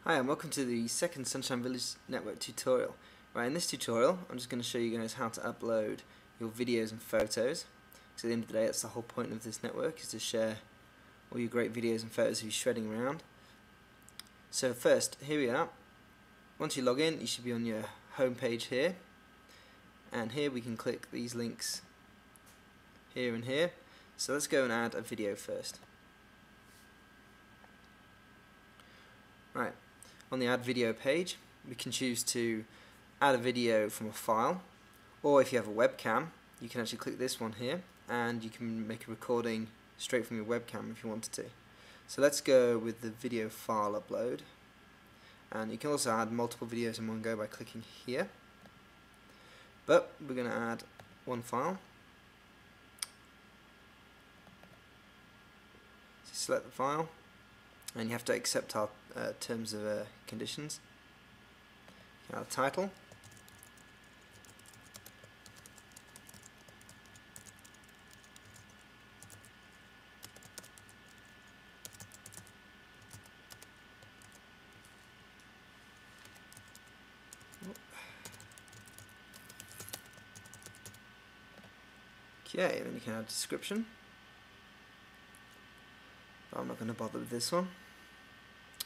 Hi and welcome to the second Sunshine Village Network tutorial. Right, in this tutorial I'm just going to show you guys how to upload your videos and photos. So at the end of the day that's the whole point of this network, is to share all your great videos and photos of you shredding around. So first, here we are. Once you log in you should be on your home page here, and here we can click these links here and here. So let's go and add a video first. Right. On the add video page we can choose to add a video from a file, or if you have a webcam you can actually click this one here and you can make a recording straight from your webcam if you wanted to. So let's go with the video file upload, and you can also add multiple videos in one go by clicking here, but we're going to add one file. So select the file and you have to accept our terms of conditions. Our title, okay, then you can add a description, but I'm not going to bother with this one.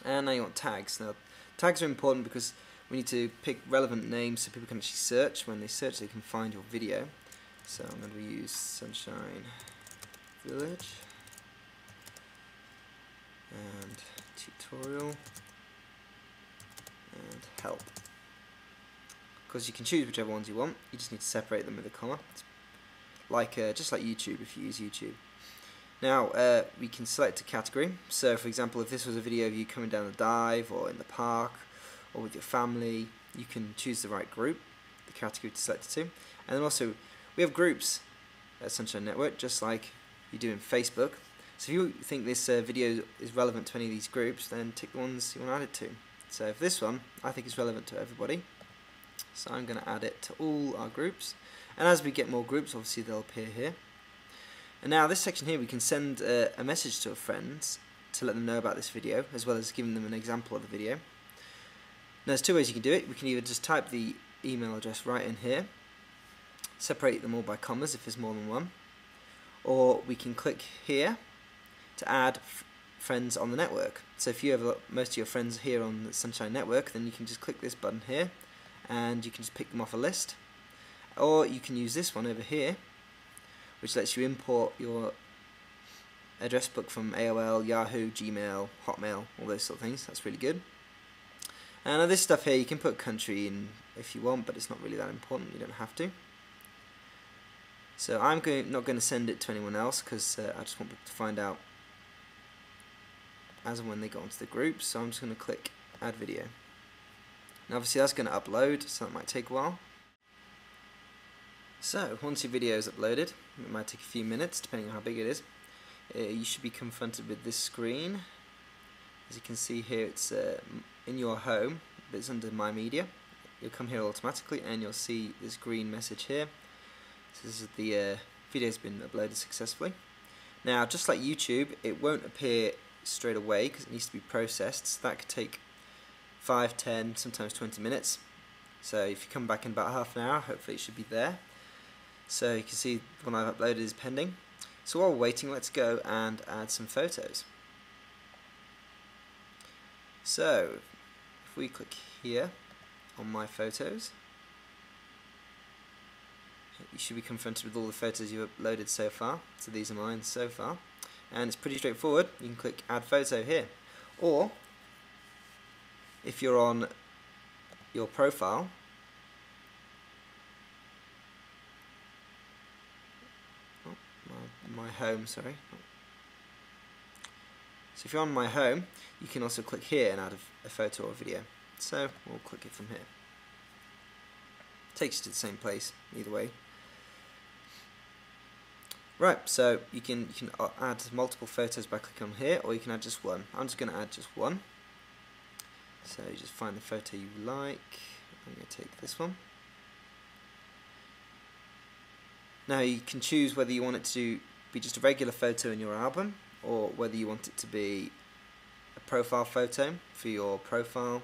And now you want tags. Now tags are important because we need to pick relevant names so people can actually search. When they search they can find your video. So I'm going to use Sunshine Village and tutorial and help. Of course you can choose whichever ones you want, you just need to separate them with a comma. It's like just like YouTube if you use YouTube. Now we can select a category. So for example, if this was a video of you coming down the dive or in the park or with your family, you can choose the right group, the category to select it to. And then also we have groups at Sunshine Network just like you do in Facebook. So if you think this video is relevant to any of these groups, then tick the ones you want to add it to. So for this one I think it's relevant to everybody, so I'm going to add it to all our groups, and as we get more groups obviously they'll appear here. And now this section here we can send a message to our friends to let them know about this video, as well as giving them an example of the video. Now there's two ways you can do it. We can either just type the email address right in here, separate them all by commas if there's more than one, or we can click here to add friends on the network. So if you have most of your friends here on the Sunshine Network, then you can just click this button here and you can just pick them off a list, or you can use this one over here which lets you import your address book from AOL, Yahoo, Gmail, Hotmail, all those sort of things. That's really good. And this stuff here you can put country in if you want, but it's not really that important, you don't have to. So I'm not going to send it to anyone else because I just want people to find out as and when they go onto the group, so I'm just going to click add video. Now obviously that's going to upload, so that might take a while. So once your video is uploaded, it might take a few minutes depending on how big it is, you should be confronted with this screen. As you can see here, it's in your home, but it's under My Media. You'll come here automatically and you'll see this green message here. So this is the video's been uploaded successfully. Now just like YouTube, it won't appear straight away because it needs to be processed, so that could take 5, 10, sometimes 20 minutes. So if you come back in about half an hour, hopefully it should be there. So you can see the one I've uploaded is pending. So while we're waiting, let's go and add some photos. So if we click here on My Photos, you should be confronted with all the photos you've uploaded so far. So these are mine so far, and it's pretty straightforward. You can click Add Photo here, or if you're on your profile, my home, sorry. So if you're on My Home, you can also click here and add a photo or video. So we'll click it from here. Takes you to the same place either way. Right, so you can add multiple photos by clicking on here, or you can add just one. I'm just going to add just one. So you just find the photo you like. I'm going to take this one. Now you can choose whether you want it to be just a regular photo in your album, or whether you want it to be a profile photo for your profile,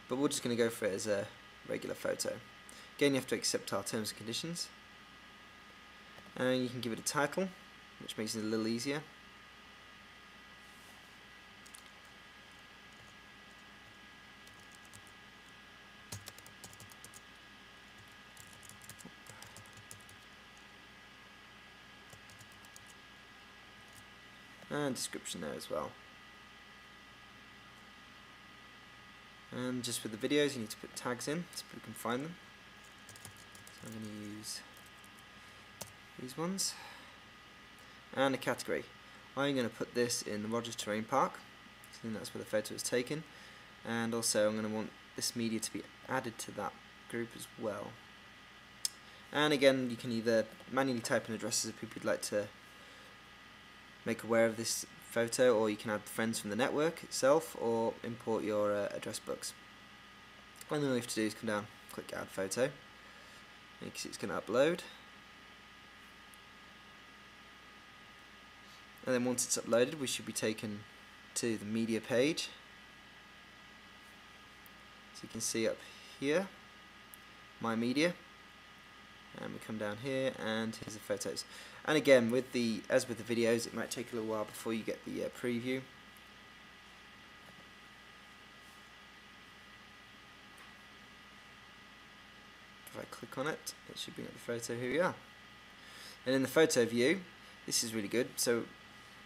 but we're just going to go for it as a regular photo. Again, you have to accept our terms and conditions, and you can give it a title, which makes it a little easier. And description there as well. And just with the videos, you need to put tags in so we can find them. So I'm going to use these ones. And a category. I'm going to put this in the Rogers Terrain Park, so that's where the photo was taken. And also I'm going to want this media to be added to that group as well. And again, you can either manually type in addresses of people you'd like to make aware of this photo, or you can add friends from the network itself, or import your address books. And then all you have to do is come down, click add photo, because it's going to upload. And then once it's uploaded, we should be taken to the media page. So you can see up here, my media, and we come down here, and here's the photos. And again, as with the videos, it might take a little while before you get the preview. If I click on it, it should bring up the photo. Here we are. And in the photo view, this is really good. So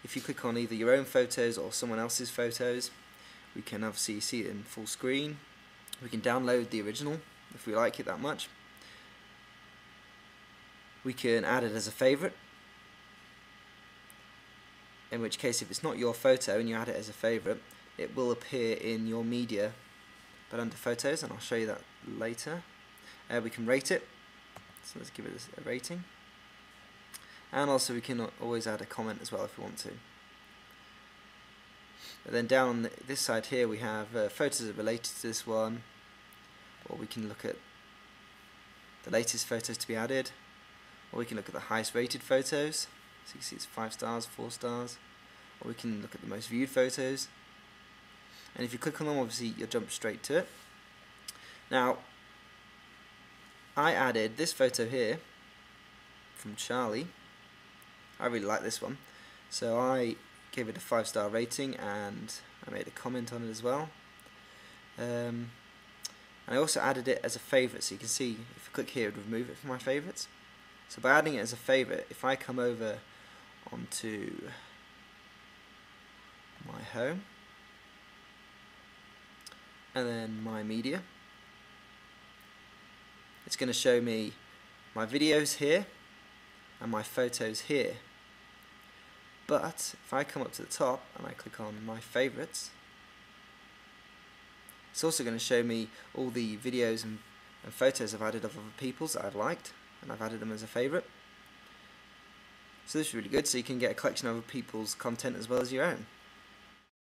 if you click on either your own photos or someone else's photos, we can obviously see it in full screen. We can download the original if we like it that much. We can add it as a favourite, in which case if it's not your photo and you add it as a favourite, it will appear in your media but under photos, and I'll show you that later. We can rate it, so let's give it a rating, and also we can always add a comment as well if we want to. But then down on this side here we have photos that are related to this one, or we can look at the latest photos to be added, or we can look at the highest rated photos, so you can see it's 5 stars, 4 stars, or we can look at the most viewed photos. And if you click on them, obviously you'll jump straight to it. Now, I added this photo here from Charlie. I really like this one, so I gave it a 5-star rating, and I made a comment on it as well. And I also added it as a favourite, so you can see if I click here it would remove it from my favourites. So by adding it as a favourite, if I come over onto my home and then my media, it's going to show me my videos here and my photos here. But if I come up to the top and I click on my favourites, it's also going to show me all the videos and photos I've added of other people's that I've liked, and I've added them as a favourite. So this is really good, so you can get a collection of other people's content as well as your own.